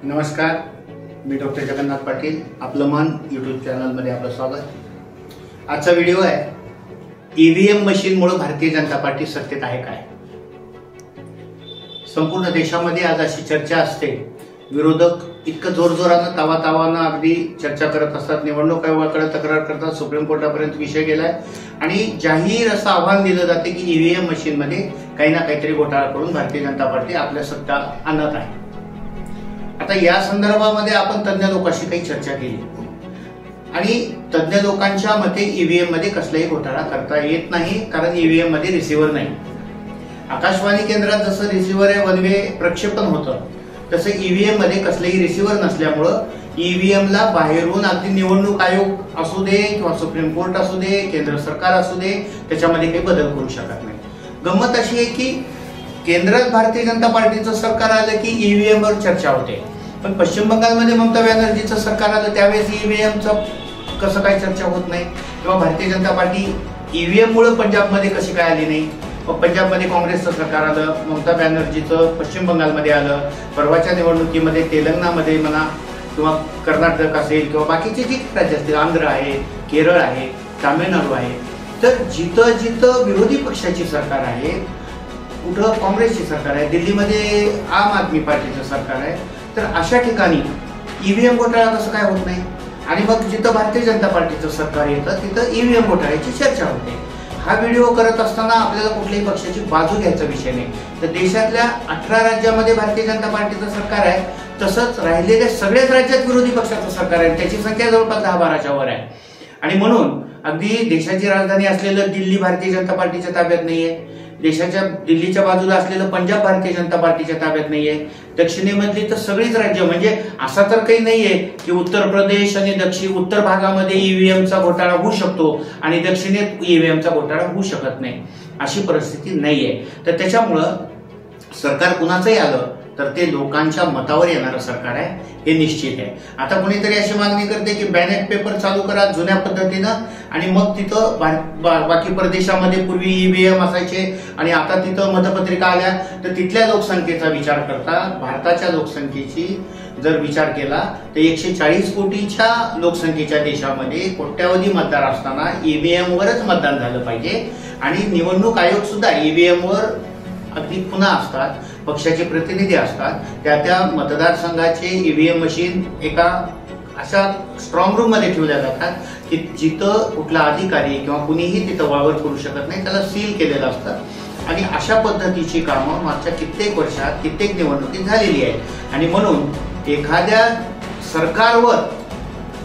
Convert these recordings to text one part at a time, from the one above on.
नमस्कार, मी डॉक्टर जगन्नाथ पाटील. आपलं मन यूट्यूब चॅनलमध्ये आपलं स्वागत. आजचा व्हिडिओ आहे ईव्हीएम मशीनमुळे भारतीय जनता पार्टी सत्तेत आहे काय. संपूर्ण देशामध्ये आज अशी चर्चा असते. विरोधक इतकं जोरजोरानं तावातावानं अगदी चर्चा करत असतात, निवडणूक आयोगाकडे तक्रार करतात, सुप्रीम कोर्टापर्यंत विषय गेलाय आणि जाहीर असं आव्हान दिलं जाते की ईव्हीएम मशीनमध्ये काही ना काहीतरी घोटाळा करून भारतीय जनता पार्टी आपल्या सत्ता आणत आहे. आता या संदर्भामध्ये आपण तज्ञ लोकांशी काही चर्चा केली आणि तज्ञ लोकांच्या मते ईव्हीएम मध्ये कसलाही घोटाळा करता येत नाही, कारण ईव्हीएम मध्ये रिसिव्हर नाही. आकाशवाणी केंद्रात जसं रिसिव्हर आहे, वन वे प्रक्षेपण होतं, तसं ईव्हीएम मध्ये कसलेही रिसिव्हर नसल्यामुळं ईव्हीएम ला बाहेरून अगदी निवडणूक आयोग असू दे किंवा सुप्रीम कोर्ट असू दे, केंद्र सरकार असू दे, त्याच्यामध्ये काही बदल करू शकत नाही. गंमत अशी आहे की केंद्रात भारतीय जनता पार्टीचं सरकार आलं की ईव्हीएम वर चर्चा होते, पण पश्चिम बंगालमध्ये ममता बॅनर्जीचं सरकार आलं त्यावेळेस ईव्हीएमचं कसं काय चर्चा होत नाही, किंवा भारतीय जनता पार्टी ईव्हीएम मुळे पंजाबमध्ये कशी काय आली नाही. पंजाबमध्ये काँग्रेसचं सरकार आलं, ममता बॅनर्जीचं पश्चिम बंगालमध्ये आलं, परवाच्या निवडणुकीमध्ये तेलंगणामध्ये म्हणा किंवा कर्नाटक असेल किंवा बाकीचे जे राज्य असतील, आंध्र आहे, केरळ आहे, तामिळनाडू आहे, तर जिथं जिथं विरोधी पक्षाची सरकार आहे, कुठं काँग्रेसची सरकार आहे, दिल्लीमध्ये आम आदमी पार्टीचं सरकार आहे, तर अशा ठिकाणी ईव्हीएम घोटाळा कसं काय होत नाही. आणि मग जिथं भारतीय जनता पार्टीचं सरकार येतं तिथं ईव्हीएम घोटाळ्याची चर्चा होते. हा व्हिडिओ करत असताना आपल्याला कुठल्याही पक्षाची बाजू घ्यायचा विषय नाही. तर देशातल्या 18 राज्यामध्ये भारतीय जनता पार्टीचं सरकार आहे, तसंच राहिलेल्या सगळ्याच राज्यात विरोधी पक्षाचं सरकार आहे, त्याची संख्या जवळपास 10-12च्या वर आहे. आणि म्हणून अगदी देशाची राजधानी असलेलं दिल्ली भारतीय जनता पार्टीच्या ताब्यात नाहीये, देशाच्या दिल्लीच्या बाजूला असलेलं पंजाब भारतीय जनता पार्टीच्या ताब्यात नाहीये, दक्षिणेमधली तर सगळीच राज्य, म्हणजे असा तर काही नाहीये की उत्तर प्रदेश आणि उत्तर भागामध्ये ईव्हीएमचा घोटाळा होऊ शकतो आणि दक्षिणेत ईव्हीएमचा घोटाळा होऊ शकत नाही, अशी परिस्थिती नाहीये. तर त्याच्यामुळं सरकार कुणाचंही आलं तर ते लोकांच्या मतावर येणारं सरकार आहे, हे निश्चित आहे. आता कोणीतरी अशी मागणी करते की बॅलेट पेपर चालू करा जुन्या पद्धतीनं आणि मग तिथं बाकी प्रदेशामध्ये पूर्वी ईव्हीएम असायचे आणि आता तिथं मतपत्रिका आल्या, तर तिथल्या लोकसंख्येचा विचार करता भारताच्या लोकसंख्येची जर विचार केला तर 140 कोटीच्या लोकसंख्येच्या देशामध्ये कोट्यावधी मतदार असताना ईव्हीएम वरच मतदान झालं पाहिजे. आणि निवडणूक आयोग सुद्धा ईव्हीएम वर अगदी पुन्हा असतात, पक्षाचे प्रतिनिधी असतात, त्या मतदारसंघाचे ईव्हीएम मशीन एका अशा स्ट्रॉंग रूम मध्ये ठेवल्या जातात की जिथं कुठला अधिकारी किंवा कुणीही तिथं वावर करू शकत नाही, त्याला सील केलेलं असतं. आणि अशा पद्धतीची कामं मागच्या कित्येक वर्षात कित्येक निवडणुकीत झालेली आहेत. आणि म्हणून एखाद्या सरकारवर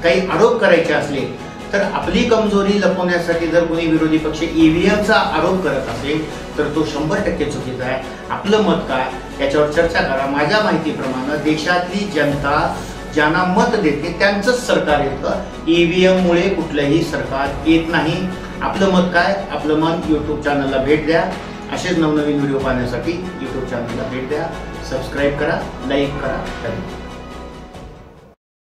काही आरोप करायचे असले तर आपली कमजोरी लपवण्यासाठी जर कोणी विरोधी पक्ष ईव्हीएमचा आरोप करत असेल तर तो 100% चुकीचा आहे. आपलं मत काय याच्यावर चर्चा करा. माझ्या माहितीप्रमाणे देशातली जनता ज्यांना मत देते त्यांचंच सरकार येतं, ईव्हीएम मुळे कुठलंही सरकार येत नाही. आपलं मत काय, आपलं मन यूट्यूब चॅनलला भेट द्या. असेच नवनवीन व्हिडिओ पाहण्यासाठी यूट्यूब चॅनलला भेट द्या, सबस्क्राईब करा, लाईक करा. धन्यवाद.